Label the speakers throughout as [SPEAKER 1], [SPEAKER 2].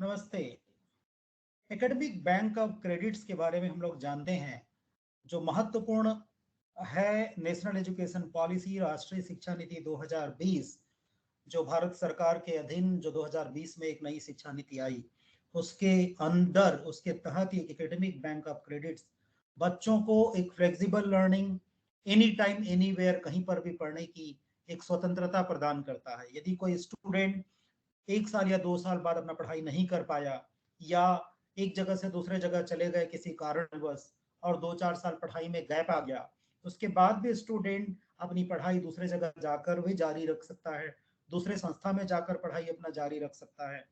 [SPEAKER 1] नमस्ते। Academic bank of credits के बारे में हम लोग जानते हैं। जो महत्वपूर्ण है, नेशनल एजुकेशन पॉलिसी राष्ट्रीय शिक्षा नीति 2020, जो भारत सरकार के अधीन जो 2020 में एक नई शिक्षा नीति आई, उसके अंदर उसके तहत एक एकेडमिक बैंक ऑफ क्रेडिट्स बच्चों को एक flexible learning, any time anywhere कहीं पर भी पढ़ने की एक स्वतंत्रता प्रदान करता है। यदि कोई स्टूडेंट 1 साल या 2 साल बाद अपना पढ़ाई नहीं कर पाया, या एक जगह से दूसरे जगह चले गए किसी कारणवश और 2-4 साल पढ़ाई में गैप आ गया, उसके बाद भी स्टूडेंट अपनी पढ़ाई दूसरे जगह जाकर भी जारी रख सकता है, दूसरे संस्था में जाकर पढ़ाई अपना जारी रख सकता है।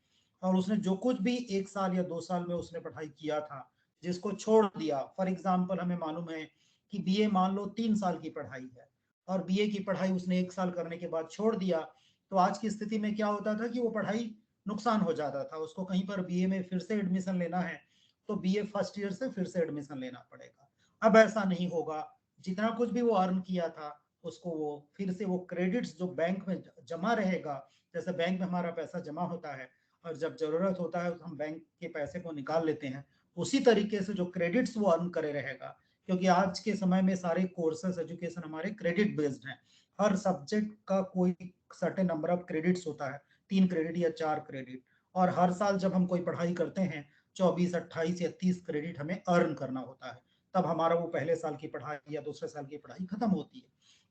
[SPEAKER 1] और उसने जो कुछ भी 1 साल या 2 साल में उसने पढ़ाई किया था, जिसको छोड़ दिया, फॉर एग्जाम्पल हमें मालूम है कि बीए मान लो 3 साल की पढ़ाई है और बीए की पढ़ाई उसने 1 साल करने के बाद छोड़ दिया, तो आज की स्थिति में क्या होता था कि वो पढ़ाई नुकसान हो जाता था। उसको कहीं पर बीए में फिर से एडमिशन लेना है तो बीए फर्स्ट ईयर से फिर से एडमिशन लेना पड़ेगा। अब ऐसा नहीं होगा। जितना कुछ भी वो अर्न किया था उसको वो फिर से वो क्रेडिट्स जो बैंक में जमा रहेगा, जैसे बैंक में हमारा पैसा जमा होता है और जब जरूरत होता है तो हम बैंक के पैसे को निकाल लेते हैं, उसी तरीके से जो क्रेडिट्स वो अर्न करे रहेगा। क्योंकि आज के समय में सारे कोर्सेस एजुकेशन हमारे क्रेडिट बेस्ड हैं। हर सब्जेक्ट का कोई सर्टेन नंबर ऑफ क्रेडिट्स होता है, 3 क्रेडिट या 4 क्रेडिट। और हर साल जब हम कोई पढ़ाई करते हैं 24, 28 या 30 क्रेडिट हमें अर्न करना होता है, तब हमारा वो पहले साल की पढ़ाई या दूसरे साल की पढ़ाई खत्म होती है।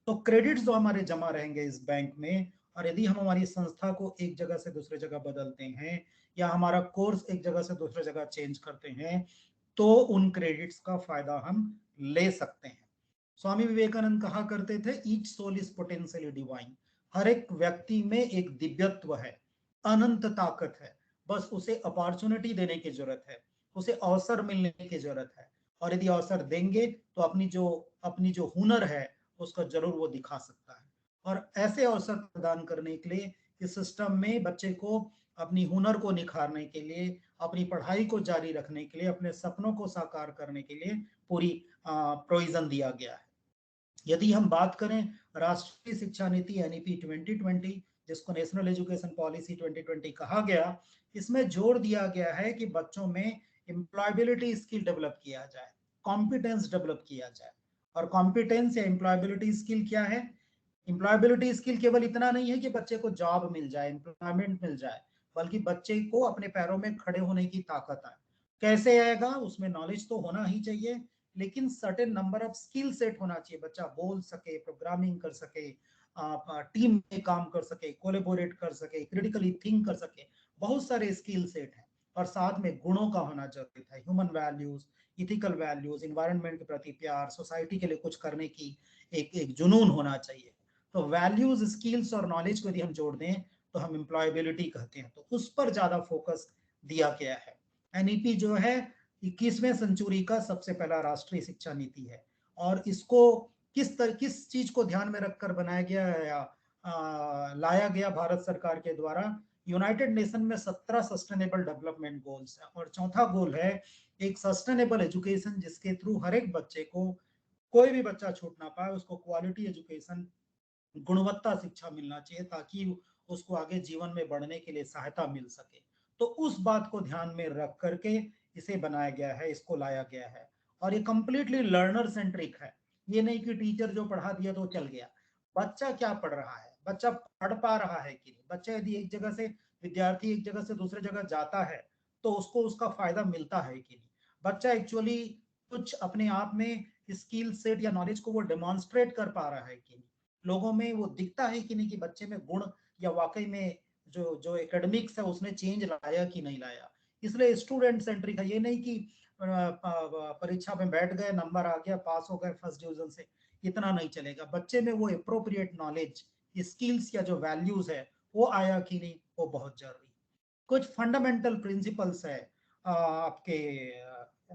[SPEAKER 1] तो क्रेडिट्स जो हमारे जमा रहेंगे इस बैंक में, और यदि हम हमारी संस्था को एक जगह से दूसरे जगह बदलते हैं या हमारा कोर्स एक जगह से दूसरे जगह चेंज करते हैं, तो उन क्रेडिट्स का फायदा हम ले सकते हैं। स्वामी विवेकानंद कहा करते थे, each soul is potentially divine. हर एक व्यक्ति में एक दिव्यत्व है, अनंत ताकत है, बस उसे अपॉर्चुनिटी देने की जरूरत है, उसे अवसर मिलने की जरूरत है। और यदि अवसर देंगे तो अपनी जो हुनर है उसको जरूर वो दिखा सकता है। और ऐसे अवसर प्रदान करने के लिए इस सिस्टम में बच्चे को अपनी हुनर को निखारने के लिए, अपनी पढ़ाई को जारी रखने के लिए, अपने सपनों को साकार करने के लिए पूरी प्रोविजन दिया गया है। यदि हम बात करें राष्ट्रीय शिक्षा नीति एनईपी 2020, जिसको नेशनल एजुकेशन पॉलिसी 2020 कहा गया, इसमें जोर दिया गया है कि बच्चों में एम्प्लॉयबिलिटी स्किल डेवलप किया जाए, कॉम्पिटेंस डेवलप किया जाए। और कॉम्पिटेंस या एम्प्लॉयबिलिटी स्किल क्या है? एम्प्लॉयबिलिटी स्किल केवल इतना नहीं है कि बच्चे को जॉब मिल जाए, एम्प्लॉयमेंट मिल जाए, बल्कि बच्चे को अपने पैरों में खड़े होने की ताकत आए। कैसे आएगा? उसमें नॉलेज तो होना ही चाहिए, लेकिन certain number of skill set होना चाहिए। बच्चा बोल सके, प्रोग्रामिंग कर सके, टीम में काम कर सके, कोलेबोरेट कर सके, क्रिटिकली थिंक कर सके। बहुत सारे स्किल सेट हैं। और साथ में गुणों का होना जरूरी था, human values, ethical values, environment के प्रति प्यार, सोसाइटी के लिए कुछ करने की एक एक जुनून होना चाहिए। तो वैल्यूज, स्किल्स और नॉलेज को यदि हम जोड़ दें तो हम एम्प्लॉयबिलिटी कहते हैं, तो उस पर ज्यादा फोकस दिया गया है। एनईपी जो है 21वें सेंचुरी का सबसे पहला राष्ट्रीय शिक्षा नीति है। और इसको किस चीज को ध्यान में रखकर बनाया गया है या लाया गया भारत सरकार के द्वारा? यूनाइटेड नेशन में 17 सस्टेनेबल डेवलपमेंट गोल्स है, और चौथा गोल है एक सस्टेनेबल एजुकेशन, जिसके थ्रू हर एक बच्चे को, कोई भी बच्चा छूट ना पाए, उसको क्वालिटी एजुकेशन, गुणवत्ता शिक्षा मिलना चाहिए, ताकि उसको आगे जीवन में बढ़ने के लिए सहायता मिल सके। तो उस बात को ध्यान में रख करके इसे बनाया गया है, इसको लाया गया है। और ये कंप्लीटली लर्नर सेंट्रिक है। ये नहीं कि टीचर जो पढ़ा दिया तो चल गया। बच्चा क्या पढ़ रहा है, बच्चा पढ़ पा रहा है कि नहीं, बच्चा यदि एक जगह से, विद्यार्थी एक जगह से दूसरे जगह जाता है तो उसको उसका फायदा मिलता है कि नहीं, बच्चा एक्चुअली कुछ अपने आप में स्किल सेट या नॉलेज को वो डेमोन्स्ट्रेट कर पा रहा है कि नहीं, लोगों में वो दिखता है कि नहीं कि बच्चे में गुण या वाकई में जो जो एकेडमिक्स है उसने चेंज लाया कि नहीं लाया। इसलिए स्टूडेंट सेंट्रिक है। ये नहीं कि परीक्षा में बैठ गए, नंबर आ गया, पास हो गए फर्स्ट डिवीजन से, इतना नहीं चलेगा। बच्चे में वो अप्रोप्रिएट नॉलेज, स्किल्स या जो वैल्यूज है वो आया कि नहीं, वो बहुत जरूरी। कुछ फंडामेंटल प्रिंसिपल्स है आपके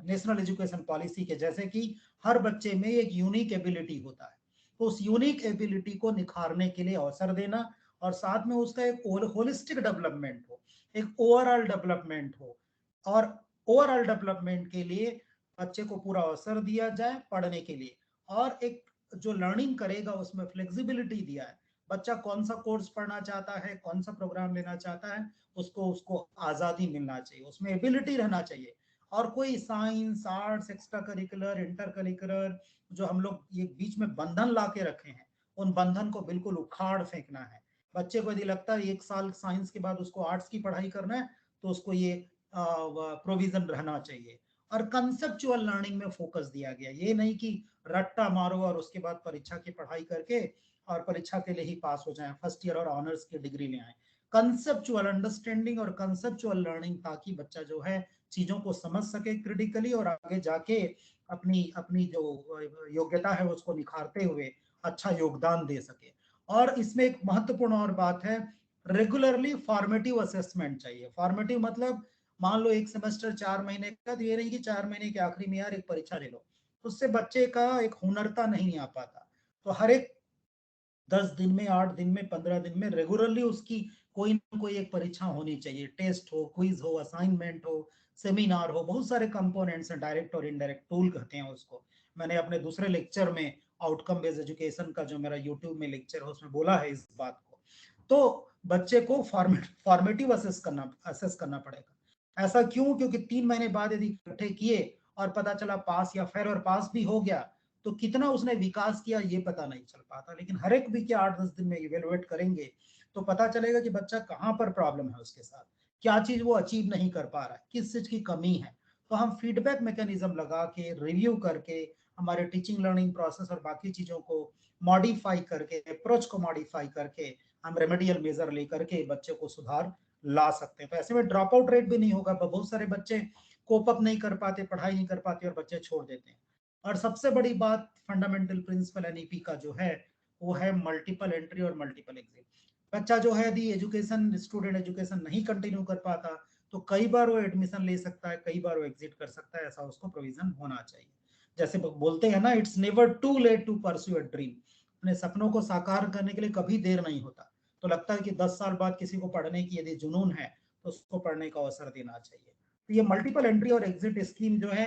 [SPEAKER 1] नेशनल एजुकेशन पॉलिसी के, जैसे कि हर बच्चे में एक यूनिक एबिलिटी होता है, तो उस यूनिक एबिलिटी को निखारने के लिए अवसर देना, और साथ में उसका एक होलिस्टिक डेवलपमेंट हो, एक ओवरऑल डेवलपमेंट हो। और ओवरऑल डेवलपमेंट के लिए बच्चे को पूरा अवसर दिया जाए पढ़ने के लिए, और एक जो लर्निंग करेगा उसमें फ्लेक्सिबिलिटी दिया है, बच्चा कौन सा कोर्स पढ़ना चाहता है, कौन सा प्रोग्राम लेना चाहता है, उसको उसको आजादी मिलना चाहिए, उसमें एबिलिटी रहना चाहिए। और कोई science, arts, extra curricular, inter curricular जो हम लोग ये बीच में बंधन ला के रखे हैं, उन बंधन को बिल्कुल उखाड़ फेंकना है। बच्चे को यदि लगता है 1 साल साइंस के बाद उसको आर्ट्स की पढ़ाई करना है, तो उसको ये प्रोविजन रहना चाहिए। और कंसेप्चुअल लर्निंग में फोकस दिया गया, ये नहीं कि रट्टा मारो और उसके बाद परीक्षा की पढ़ाई करके और परीक्षा के लिए ही पास हो जाए, फर्स्ट ईयर और ऑनर्स की डिग्री ले आए। कंसेप्चुअल अंडरस्टैंडिंग और कंसेप्चुअल लर्निंग, ताकि बच्चा जो है चीजों को समझ सके क्रिटिकली और आगे जाके अपनी अपनी जो योग्यता है उसको निखारते हुए अच्छा योगदान दे सके। और इसमें एक महत्वपूर्ण और बात है, रेगुलरली फॉर्मेटिव असेसमेंट चाहिए। फॉर्मेटिव मतलब मान लो एक सेमेस्टर 4 महीने का, तो ये नहीं कि 4 महीने के आखिरी में यार एक परीक्षा ले लो, उससे बच्चे का एक हुनरता नहीं आ पाता। तो हर एक 10 दिन में, 8 दिन में, 15 दिन में रेगुलरली उसकी कोई ना कोई एक परीक्षा होनी चाहिए। टेस्ट हो, क्विज हो, असाइनमेंट हो, सेमिनार हो, बहुत सारे कंपोनेंट्स हैं, डायरेक्ट और इनडायरेक्ट टूल कहते हैं उसको। मैंने अपने दूसरे लेक्चर में आउटकम बेस्ड एजुकेशन का जो मेरा यूट्यूब में लेक्चर है उसमें बोला है इस बात को। तो बच्चे को फॉर्मेटिव असेस करना पड़ेगा। ऐसा क्यों? क्योंकि 3 महीने बाद यदि इकट्ठे किए और पता चला पास या फेल और पास भी हो गया, तो कितना उसने विकास किया ये पता नहीं चल पाता। लेकिन हर एक वीक के 8-10 दिन में इवेलुएट करेंगे तो पता चलेगा कि बच्चा कहाँ पर प्रॉब्लम है उसके साथ, क्या चीज वो अचीव नहीं कर पा रहा है, किस चीज की कमी है। तो हम फीडबैक मैकेनिज्म लगा के, रिव्यू करके, हमारे टीचिंग लर्निंग प्रोसेस और बाकी चीजों को मॉडिफाई करके, अप्रोच को मॉडिफाई करके, हम रेमेडियल मेजर लेकर के बच्चे को सुधार ला सकते हैं। तो ऐसे में ड्रॉप आउट रेट भी नहीं होगा। बहुत सारे बच्चे कोप अप नहीं कर पाते, पढ़ाई नहीं कर पाते और बच्चे छोड़ देते हैं। और सबसे बड़ी बात, फंडामेंटल प्रिंसिपल एनईपी का जो है वो है मल्टीपल एंट्री और मल्टीपल एग्जिट। बच्चा जो है यदि एजुकेशन, स्टूडेंट एजुकेशन नहीं कंटिन्यू कर पाता, तो कई बार वो एडमिशन ले सकता है, कई बार वो एग्जिट कर सकता है, ऐसा उसको प्रोविजन होना चाहिए। जैसे बोलते हैं ना, it's never too late to pursue a dream. अपने सपनों को साकार करने के लिए कभी देर नहीं होता। तो लगता है कि 10 साल बाद किसी को पढ़ने की यदि जुनून है तो उसको पढ़ने का अवसर देना चाहिए। तो ये मल्टीपल एंट्री और एग्जिट स्कीम जो है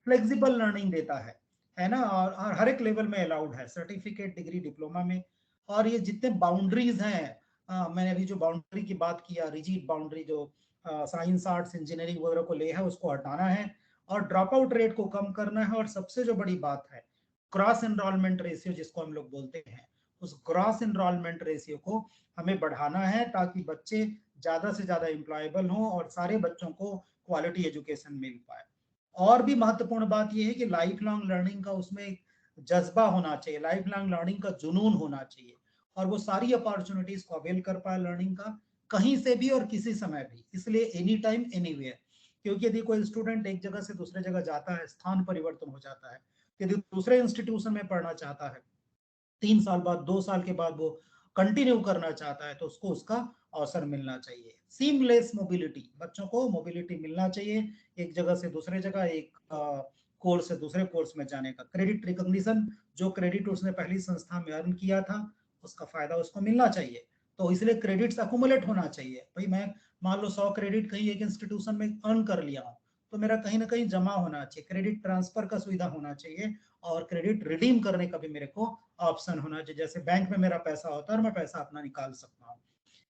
[SPEAKER 1] फ्लेक्सिबल लर्निंग देता है ना। और हर एक लेवल में अलाउड है, सर्टिफिकेट, डिग्री, डिप्लोमा में। और ये जितने बाउंड्रीज हैं, मैंने अभी जो बाउंड्री की बात किया, रिजिड बाउंड्री जो साइंस, आर्ट्स, इंजीनियरिंग वगैरह को ले है, उसको हटाना है और ड्रॉप आउट रेट को कम करना है। और सबसे जो बड़ी बात है, क्रॉस एनरोलमेंट रेशियो जिसको हम लोग बोलते हैं, उस क्रॉस एनरोलमेंट रेशियो को हमें बढ़ाना है, ताकि बच्चे ज्यादा से ज्यादा एम्प्लॉयबल हों और सारे बच्चों को क्वालिटी एजुकेशन मिल पाए। और भी महत्वपूर्ण बात यह है कि लाइफ लॉन्ग लर्निंग का उसमें एक जज्बा होना चाहिए, लाइफ लॉन्ग लर्निंग का जुनून होना चाहिए, और वो सारी अपॉर्चुनिटीज को अवेल कर पाए लर्निंग का, कहीं से भी और किसी समय भी। इसलिए एनी टाइम एनीवेयर। क्योंकि यदि कोई स्टूडेंट एक जगह से दूसरे जगह जाता है, स्थान परिवर्तन हो जाता है, यदि दूसरे इंस्टीट्यूशन में पढ़ना चाहता है, 3 साल बाद, 2 साल के बाद वो कंटिन्यू करना चाहता है, तो उसको उसका अवसर मिलना चाहिए। सीमलेस मोबिलिटी, बच्चों को मोबिलिटी मिलना चाहिए, एक जगह से दूसरे जगह, एक कोर्स से दूसरे कोर्स में जाने का। क्रेडिट रिकॉग्निशन, जो क्रेडिट उसने पहली संस्था में अर्न किया था उसका फायदा उसको मिलना चाहिए। तो इसलिए क्रेडिट्स अकुमुलेट होना चाहिए। भाई मैं मान लो 100 क्रेडिट कहीं एक इंस्टीट्यूशन में अर्न कर लिया हूँ, तो मेरा कहीं ना कहीं जमा होना चाहिए, क्रेडिट ट्रांसफर का सुविधा होना चाहिए, और क्रेडिट रिडीम करने का भी मेरे को ऑप्शन होना चाहिए। जैसे बैंक में मेरा पैसा होता है और मैं पैसा अपना निकाल सकता हूँ।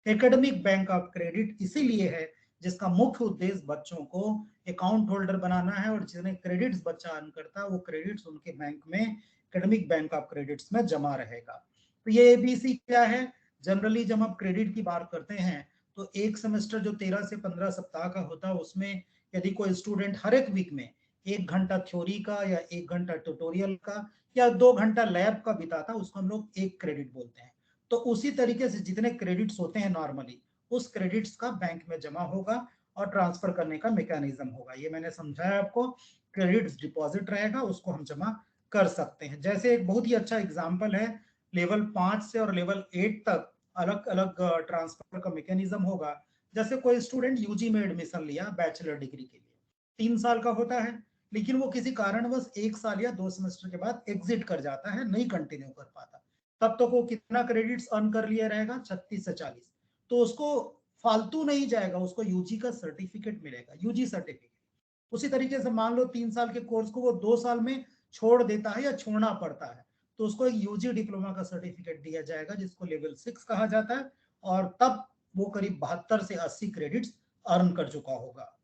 [SPEAKER 1] एकेडमिक बैंक ऑफ क्रेडिट इसीलिए है जिसका मुख्य उद्देश्य बच्चों को अकाउंट होल्डर बनाना है, और जितने क्रेडिट्स बच्चा अर्न करता है वो क्रेडिट्स उनके बैंक में, एकेडमिक बैंक ऑफ क्रेडिट्स में जमा रहेगा। तो ये एबीसी क्या है? जनरली जब हम क्रेडिट की बात करते हैं, तो एक सेमेस्टर जो 13 से 15 सप्ताह का होता है, उसमें यदि कोई स्टूडेंट हर एक वीक में 1 घंटा थ्योरी का या 1 घंटा ट्यूटोरियल का या 2 घंटा लैब का बिताता, उसको हम लोग एक क्रेडिट बोलते हैं। तो उसी तरीके से जितने क्रेडिट्स होते हैं नॉर्मली, उस क्रेडिट्स का बैंक में जमा होगा और ट्रांसफर करने का मैकेनिज्म होगा। ये मैंने समझाया आपको। क्रेडिट्स डिपॉजिट रहेगा, उसको हम जमा कर सकते हैं। जैसे एक बहुत ही अच्छा एग्जाम्पल है, लेवल 5 से और लेवल 8 तक अलग अलग ट्रांसफर का मैकेनिज्म होगा। जैसे कोई स्टूडेंट यूजी में एडमिशन लिया बैचलर डिग्री के लिए, 3 साल का होता है, लेकिन वो किसी कारणवश 1 साल या 2 सेमेस्टर के बाद एग्जिट कर जाता है, नहीं कंटिन्यू कर पाता, तब तक वो कितना क्रेडिट्स अर्न कर लिया रहेगा? 36 से 40। तो उसको फालतू नहीं जाएगा, उसको यूजी का सर्टिफिकेट मिलेगा, यूजी सर्टिफिकेट। उसी तरीके से मान लो 3 साल के कोर्स को वो 2 साल में छोड़ देता है या छोड़ना पड़ता है, तो उसको एक यूजी डिप्लोमा का सर्टिफिकेट दिया जाएगा जिसको लेवल 6 कहा जाता है, और तब वो करीब 72 से 80 क्रेडिट्स अर्न कर चुका होगा।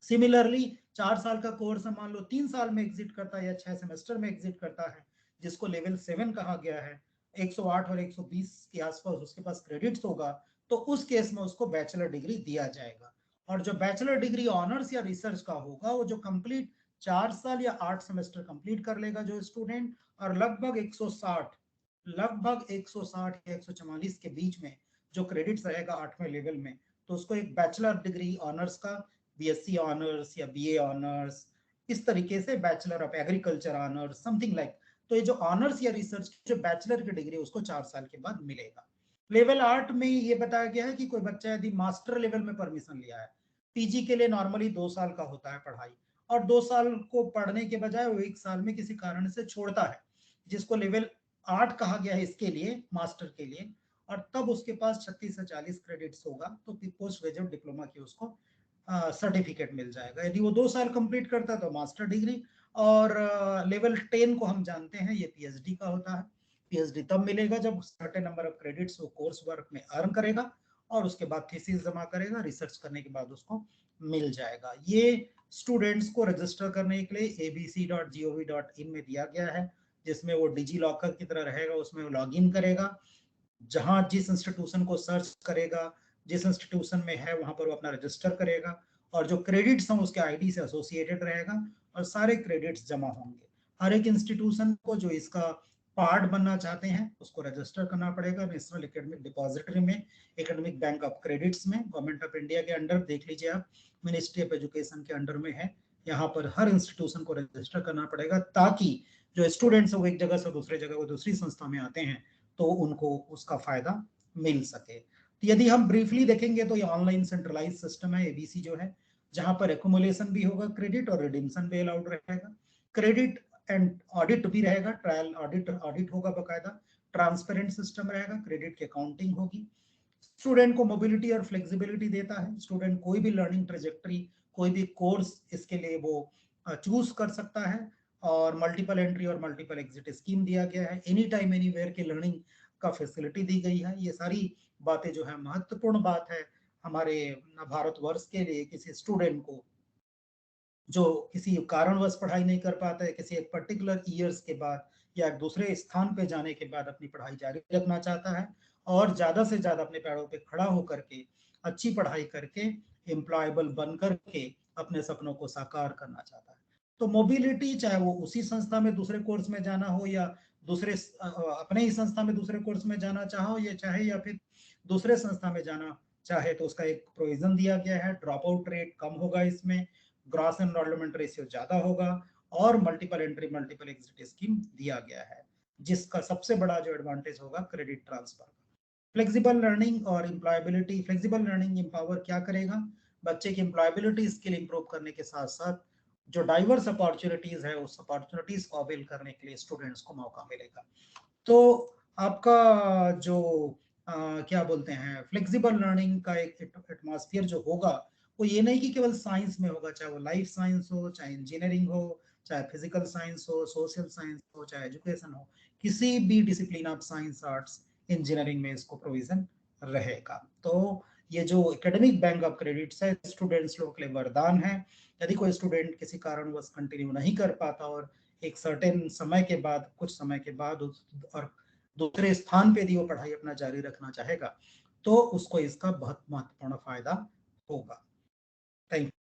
[SPEAKER 1] सिमिलरली 4 साल का कोर्स मान लो 3 साल में एग्जिट करता है या 6 सेमेस्टर में एग्जिट करता है, जिसको लेवल 7 कहा गया है, 108 और 120 के आसपास उसके पास क्रेडिट्स होगा, तो उस केस में उसको बैचलर डिग्री दिया जाएगा। और जो बैचलर डिग्री ऑनर्स या रिसर्च का होगा, वो जो कंप्लीट 4 साल या 8 सेमेस्टर कंप्लीट कर लेगा जो स्टूडेंट, और लगभग 160 या 144 के बीच में जो क्रेडिट्स रहेगा 8वें लेवल में, तो उसको एक बैचलर डिग्री ऑनर्स का, बीएससी ऑनर्स या बीए ऑनर्स, इस तरीके से bachelor of agriculture honours something like, तो ये जो ऑनर्स या रिसर्च की जो बैचलर की डिग्री उसको 4 साल के बाद मिलेगा। लेवल 8 में ये बताया गया है कि कोई बच्चा यदि मास्टर लेवल में परमिशन लिया है, पीजी के लिए नॉर्मली 2 साल का होता है पढ़ाई, और 2 साल को पढ़ने के बजाय वो 1 साल में किसी कारण से छोड़ता है, जिसको लेवल 8 कहा गया है इसके लिए, मास्टर के लिए, और तब उसके पास 36 से 40 क्रेडिट्स होगा, तो पोस्ट ग्रेजुएट डिप्लोमा की उसको सर्टिफिकेट मिल जाएगा। यदि वो 2 साल कंप्लीट करता है तो मास्टर डिग्री, और लेवल 10 को हम जानते हैं ये पीएचडी का होता है। पीएचडी तब मिलेगा जब सर्टेन नंबर ऑफ क्रेडिट्स वो कोर्स वर्क में अर्न करेगा, और उसके बाद थीसिस जमा करेगा, रिसर्च करने के बाद उसको मिल जाएगा। ये स्टूडेंट्स को रजिस्टर करने के लिए abc.gov.in में दिया गया है, जिसमें वो डिजी लॉकर की तरह रहेगा, उसमें वो लॉग इन करेगा, जहां जिस इंस्टीट्यूशन को सर्च करेगा, जिस इंस्टीट्यूशन में है वहां पर वो अपना रजिस्टर करेगा, और जो क्रेडिट्स हैं उसके आईडी से एसोसिएटेड रहेगा, और सारे क्रेडिट्स जमा होंगे। हर एक इंस्टीट्यूशन को जो इसका पार्ट बनना चाहते हैं उसको रजिस्टर करना पड़ेगा नेशनल एकेडमिक डिपॉजिटरी में, एकेडमिक बैंक ऑफ क्रेडिट्स में, गवर्नमेंट ऑफ इंडिया के अंडर, देख लीजिए आप, मिनिस्ट्री ऑफ एजुकेशन के अंडर में है। यहाँ पर हर इंस्टीट्यूशन को रजिस्टर करना पड़ेगा, ताकि जो स्टूडेंट्स वो एक जगह से दूसरी जगह को दूसरी संस्था में आते हैं तो उनको उसका फायदा मिल सके। तो यदि हम ब्रीफली देखेंगे तो ये ऑनलाइन सेंट्रलाइज सिस्टम है एबीसी जो है, जहां पर एकुमुलेशन भी होगा क्रेडिट, और रिडीम्शन भी अलाउड रहेगा, क्रेडिट एंड ऑडिट भी रहेगा, ट्रायल ऑडिट होगा बकायदा, ट्रांसपेरेंट सिस्टम रहेगा, क्रेडिट की अकाउंटिंग होगी, स्टूडेंट को मोबिलिटी और फ्लेक्सिबिलिटी देता है, स्टूडेंट कोई भी लर्निंग ट्रेजेक्टरी, कोई भी कोर्स इसके लिए वो चूज कर सकता है, और मल्टीपल एंट्री और मल्टीपल एग्जिट स्कीम दिया गया है, एनी टाइम एनीवेयर की लर्निंग का फैसिलिटी दी गई है। ये सारी बातें जो है महत्वपूर्ण बात है हमारे भारतवर्ष के लिए, किसी स्टूडेंट को जो किसी कारणवश पढ़ाई नहीं कर पाता है, किसी एक पर्टिकुलर ईयर्स के बाद या एक दूसरे स्थान पे जाने के बाद अपनी पढ़ाई जारी रखना चाहता है, और ज्यादा से ज्यादा अपने पैरों पे खड़ा होकर के अच्छी पढ़ाई करके एम्प्लॉयबल बन करके अपने सपनों को साकार करना चाहता है। तो मोबिलिटी, चाहे वो उसी संस्था में दूसरे कोर्स में जाना हो, या दूसरे अपने ही संस्था में दूसरे कोर्स में जाना चाहो, या फिर दूसरे संस्था में जाना चाहे, तो उसका एक प्रोविजन दिया गया है, ड्रॉप आउट रेट कम होगा इसमें, ग्रॉस एनरोलमेंट रेशियो ज्यादा होगा, और multiple entry multiple exit scheme दिया गया है, जिसका सबसे बड़ा जो एडवांटेज होगा क्रेडिट ट्रांसफर। फ्लेक्सिबल लर्निंग और एम्प्लॉयबिलिटी, फ्लेक्सिबल लर्निंग एम्पावर क्या करेगा, बच्चे की एम्प्लॉयबिलिटी स्किल इंप्रूव करने के साथ साथ जो डाइवर्स अपॉर्चुनिटीज है उस अपॉर्चुनिटीज को अवेल करने के लिए स्टूडेंट्स को मौका मिलेगा। तो आपका जो क्या बोलते हैं फ्लेक्सिबल लर्निंग का एक एटमॉस्फेयर जो होगा, वो ये नहीं कि केवल साइंस में होगा, चाहे वो लाइफ साइंस हो, चाहे इंजीनियरिंग हो, चाहे फिजिकल साइंस हो, सोशल साइंस हो, चाहे एजुकेशन हो, किसी भी discipline of science arts engineering में इसको प्रोविजन रहेगा। तो ये जो एकेडमिक बैंक ऑफ क्रेडिट्स है स्टूडेंट्स लोगों के लिए वरदान है। यदि कोई स्टूडेंट किसी कारणवश कंटिन्यू नहीं कर पाता और एक सर्टेन समय के बाद, कुछ समय के बाद और दूसरे स्थान पे यदि वो पढ़ाई अपना जारी रखना चाहेगा, तो उसको इसका बहुत महत्वपूर्ण फायदा होगा। Thank you.